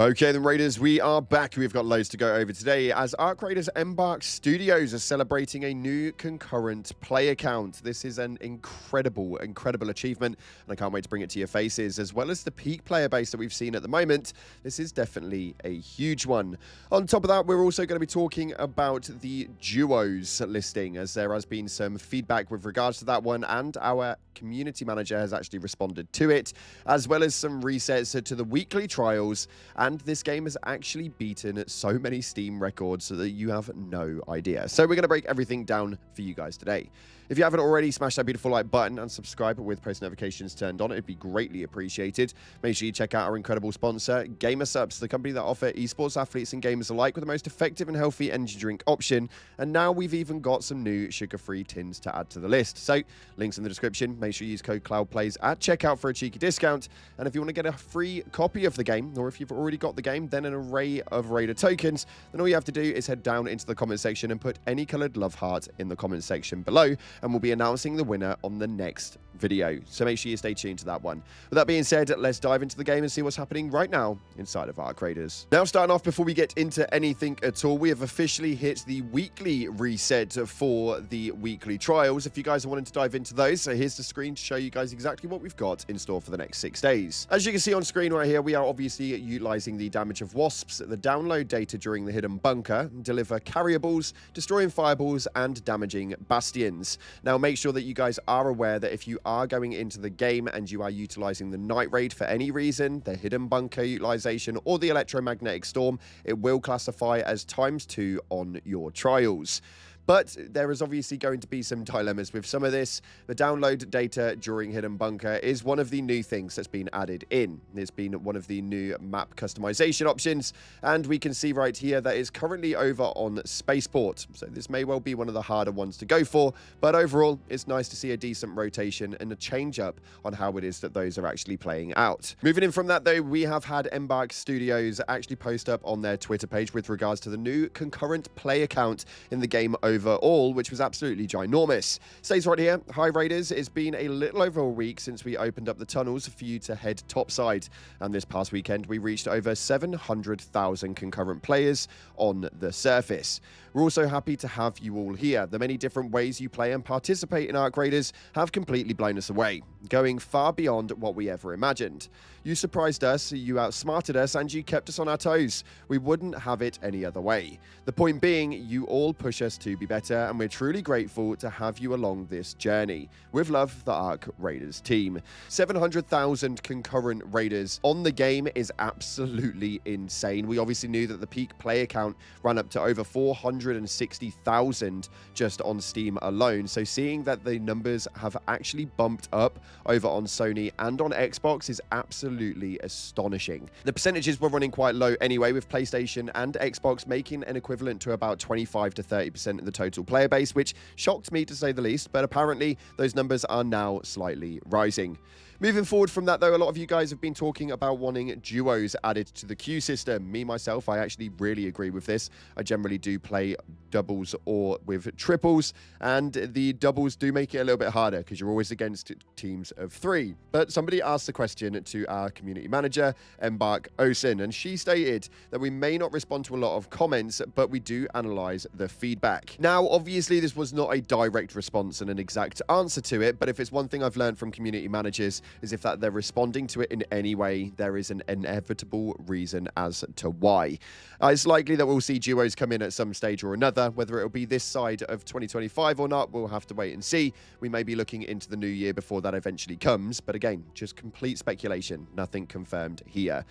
Okay then, Raiders, we are back. We've got loads to go over today as Arc Raiders Embark Studios are celebrating a new concurrent player count. This is an incredible achievement, and I can't wait to bring it to your faces. As well as the peak player base that we've seen at the moment, this is definitely a huge one. On top of that, we're also going to be talking about the duos listing, as there has been some feedback with regards to that one, and our community manager has actually responded to it, as well as some resets to the weekly trials. And this game has actually beaten so many Steam records so that you have no idea. So we're going to break everything down for you guys today. If you haven't already, smash that beautiful like button and subscribe with post notifications turned on. It'd be greatly appreciated. Make sure you check out our incredible sponsor, GamerSupps, the company that offer esports athletes and gamers alike with the most effective and healthy energy drink option. And now we've even got some new sugar-free tins to add to the list. So, links in the description. Make sure you use code CloudPlays at checkout for a cheeky discount. And if you want to get a free copy of the game, or if you've already got the game, then an array of Raider tokens, then all you have to do is head down into the comment section and put any coloured love heart in the comment section below, and we'll be announcing the winner on the next video. So make sure you stay tuned to that one. With that being said, let's dive into the game and see what's happening right now inside of Arc Raiders. Now, starting off, before we get into anything at all, we have officially hit the weekly reset for the weekly trials. If you guys are wanting to dive into those, so here's the screen to show you guys exactly what we've got in store for the next 6 days. As you can see on screen right here, we are obviously utilizing the damage of wasps, the download data during the hidden bunker, deliver carryables, destroying fireballs, and damaging bastions. Now, make sure that you guys are aware that if you are going into the game and you are utilizing the night raid for any reason, the hidden bunker utilization, or the electromagnetic storm, it will classify as ×2 on your trials. But there is obviously going to be some dilemmas with some of this. The download data during Hidden Bunker is one of the new things that's been added in. It's been one of the new map customization options, and we can see right here that it's currently over on Spaceport. So this may well be one of the harder ones to go for, but overall, it's nice to see a decent rotation and a change up on how it is that those are actually playing out. Moving in from that though, we have had Embark Studios actually post up on their Twitter page with regards to the new concurrent player count in the game overall, which was absolutely ginormous. States right here, hi Raiders, it's been a little over a week since we opened up the tunnels for you to head topside, and this past weekend we reached over 700,000 concurrent players on the surface. We're also happy to have you all here. The many different ways you play and participate in Arc Raiders have completely blown us away, going far beyond what we ever imagined. You surprised us, you outsmarted us, and you kept us on our toes. We wouldn't have it any other way. The point being, you all push us to be better, and we're truly grateful to have you along this journey. With love, the Arc Raiders team. 700,000 concurrent Raiders on the game is absolutely insane. We obviously knew that the peak player count ran up to over 460,000 just on Steam alone. So seeing that the numbers have actually bumped up over on Sony and on Xbox is absolutely astonishing. The percentages were running quite low anyway, with PlayStation and Xbox making an equivalent to about 25 to 30% of the total player base, which shocked me to say the least, but apparently those numbers are now slightly rising. Moving forward from that though, a lot of you guys have been talking about wanting duos added to the queue system. Me, myself, I actually really agree with this. I generally do play doubles or with triples, and the doubles do make it a little bit harder because you're always against teams of 3. But somebody asked the question to our community manager, Embark Osen, and she stated that we may not respond to a lot of comments, but we do analyze the feedback. Now, obviously, this was not a direct response and an exact answer to it, but if it's one thing I've learned from community managers, is if that they're responding to it in any way, there is an inevitable reason as to why. It's likely that we'll see duos come in at some stage or another. Whether it'll be this side of 2025 or not, we'll have to wait and see. We may be looking into the new year before that eventually comes, but again, just complete speculation, nothing confirmed here.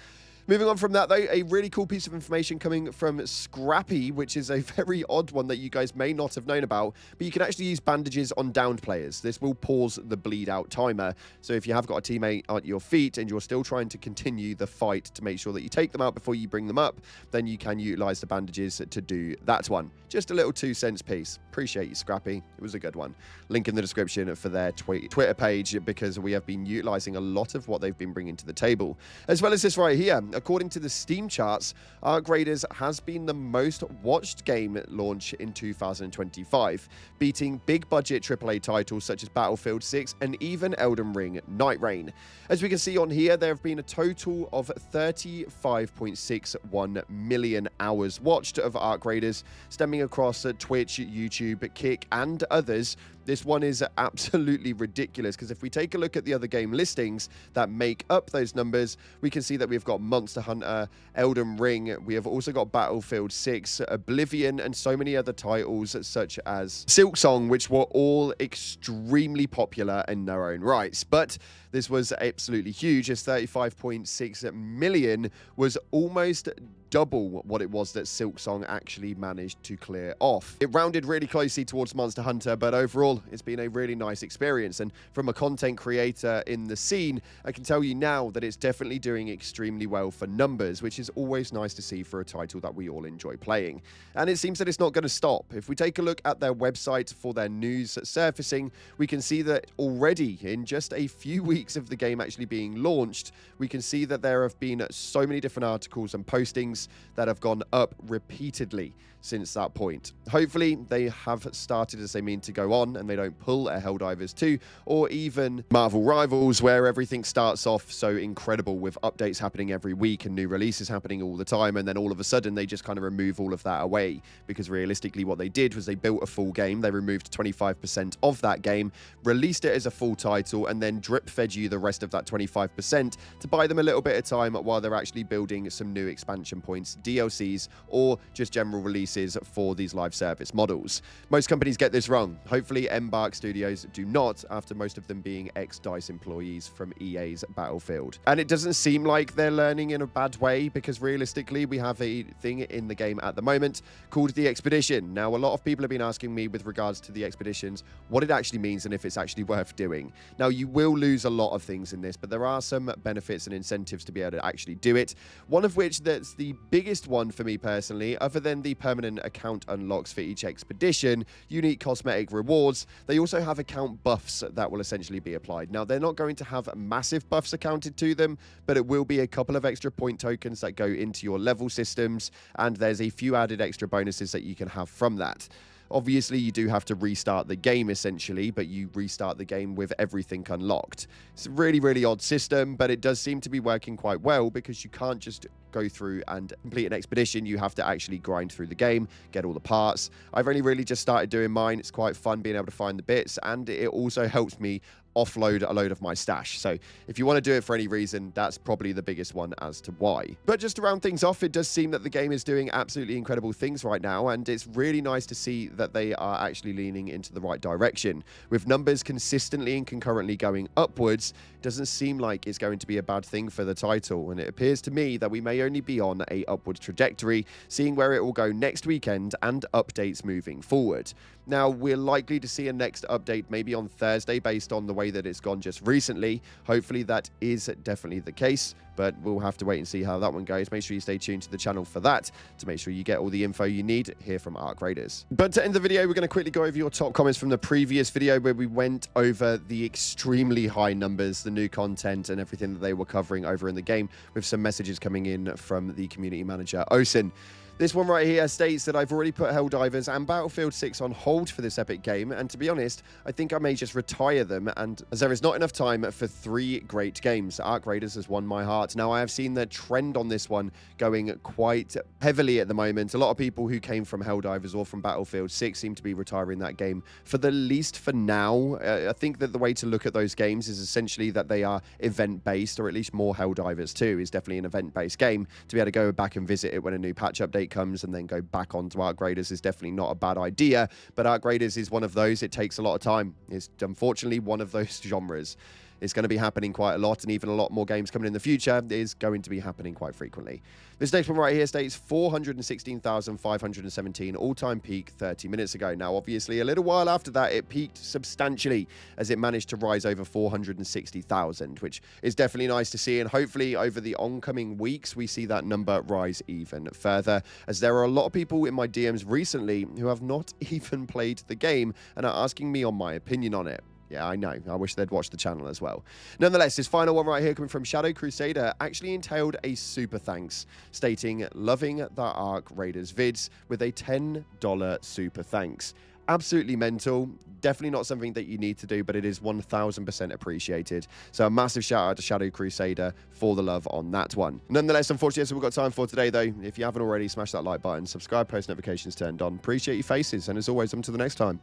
Moving on from that, though, a really cool piece of information coming from Scrappy, which is a very odd one that you guys may not have known about, but you can actually use bandages on downed players. This will pause the bleed out timer. So if you have got a teammate at your feet and you're still trying to continue the fight to make sure that you take them out before you bring them up, then you can utilize the bandages to do that one. Just a little 2 cents piece. Appreciate you, Scrappy. It was a good one. Link in the description for their Twitter page, because we have been utilizing a lot of what they've been bringing to the table. As well as this right here, according to the Steam charts, Arc Raiders has been the most watched game launch in 2025, beating big-budget AAA titles such as Battlefield 6 and even Elden Ring Night Rain. As we can see on here, there have been a total of 35.61 million hours watched of Arc Raiders, stemming across Twitch, YouTube, Kick, and others. This one is absolutely ridiculous, because if we take a look at the other game listings that make up those numbers, we can see that we've got Monster Hunter, Elden Ring, we have also got Battlefield 6, Oblivion, and so many other titles such as Silksong, which were all extremely popular in their own rights. But this was absolutely huge, as 35.6 million was almost double what it was that Silksong actually managed to clear off. It rounded really closely towards Monster Hunter, but overall, it's been a really nice experience. And from a content creator in the scene, I can tell you now that it's definitely doing extremely well for numbers, which is always nice to see for a title that we all enjoy playing. And it seems that it's not going to stop. If we take a look at their website for their news surfacing, we can see that already in just a few weeks of the game actually being launched, we can see that there have been so many different articles and postings that have gone up repeatedly since that point. Hopefully, they have started as they mean to go on, and they don't pull a Helldivers 2 or even Marvel Rivals, where everything starts off so incredible with updates happening every week and new releases happening all the time, and then all of a sudden they just kind of remove all of that away, because realistically what they did was they built a full game, they removed 25% of that game, released it as a full title, and then drip fed you the rest of that 25% to buy them a little bit of time while they're actually building some new expansion points, DLCs, or just general releases for these live service models. Most companies get this wrong. Hopefully Embark Studios do not, after most of them being ex-DICE employees from EA's Battlefield. And it doesn't seem like they're learning in a bad way, because realistically we have a thing in the game at the moment called the Expedition. Now, a lot of people have been asking me with regards to the Expeditions what it actually means and if it's actually worth doing. Now, you will lose a lot of things in this, but there are some benefits and incentives to be able to actually do it. One of which, that's the biggest one for me personally, other than the permanent account unlocks for each expedition, unique cosmetic rewards, they also have account buffs that will essentially be applied. Now, they're not going to have massive buffs accounted to them, but it will be a couple of extra point tokens that go into your level systems, and there's a few added extra bonuses that you can have from that. Obviously, you do have to restart the game, essentially, but you restart the game with everything unlocked. It's a really, really odd system, but it does seem to be working quite well, because you can't just go through and complete an expedition. You have to actually grind through the game, get all the parts. I've only really just started doing mine. It's quite fun being able to find the bits, and it also helps me offload a load of my stash. So if you want to do it for any reason, that's probably the biggest one as to why. But just to round things off, it does seem that the game is doing absolutely incredible things right now, and it's really nice to see that they are actually leaning into the right direction. With numbers consistently and concurrently going upwards, it doesn't seem like it's going to be a bad thing for the title, and it appears to me that we may only be on a upward trajectory, seeing where it will go next weekend and updates moving forward. Now, we're likely to see a next update maybe on Thursday based on the way that it's gone just recently. Hopefully that is definitely the case, but we'll have to wait and see how that one goes. Make sure you stay tuned to the channel for that to make sure you get all the info you need here from Arc Raiders. But to end the video, we're going to quickly go over your top comments from the previous video where we went over the extremely high numbers, the new content, and everything that they were covering over in the game, with some messages coming in from the community manager, Osin. This one right here states that I've already put Helldivers and Battlefield 6 on hold for this epic game, and to be honest, I think I may just retire them, and as there is not enough time for 3 great games. Arc Raiders has won my heart. Now, I have seen the trend on this one going quite heavily at the moment. A lot of people who came from Helldivers or from Battlefield 6 seem to be retiring that game, for the least for now. I think that the way to look at those games is essentially that they are event-based, or at least more Helldivers 2 is definitely an event-based game. To be able to go back and visit it when a new patch update comes and then go back onto Arc Raiders is definitely not a bad idea, but Arc Raiders is one of those. It takes a lot of time. It's unfortunately one of those genres. It's going to be happening quite a lot, and even a lot more games coming in the future is going to be happening quite frequently. This next one right here states 416,517 all-time peak 30 minutes ago. Now, obviously, a little while after that, it peaked substantially as it managed to rise over 460,000, which is definitely nice to see, and hopefully over the oncoming weeks, we see that number rise even further, as there are a lot of people in my DMs recently who have not even played the game and are asking me on my opinion on it. Yeah, I know. I wish they'd watch the channel as well. Nonetheless, this final one right here coming from Shadow Crusader actually entailed a super thanks, stating, loving the Ark Raiders vids with a $10 super thanks. Absolutely mental. Definitely not something that you need to do, but it is 1000% appreciated. So a massive shout out to Shadow Crusader for the love on that one. Nonetheless, unfortunately, that's all we've got time for today, though. If you haven't already, smash that like button, subscribe, post notifications turned on. Appreciate your faces. And as always, until the next time,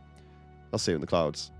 I'll see you in the clouds.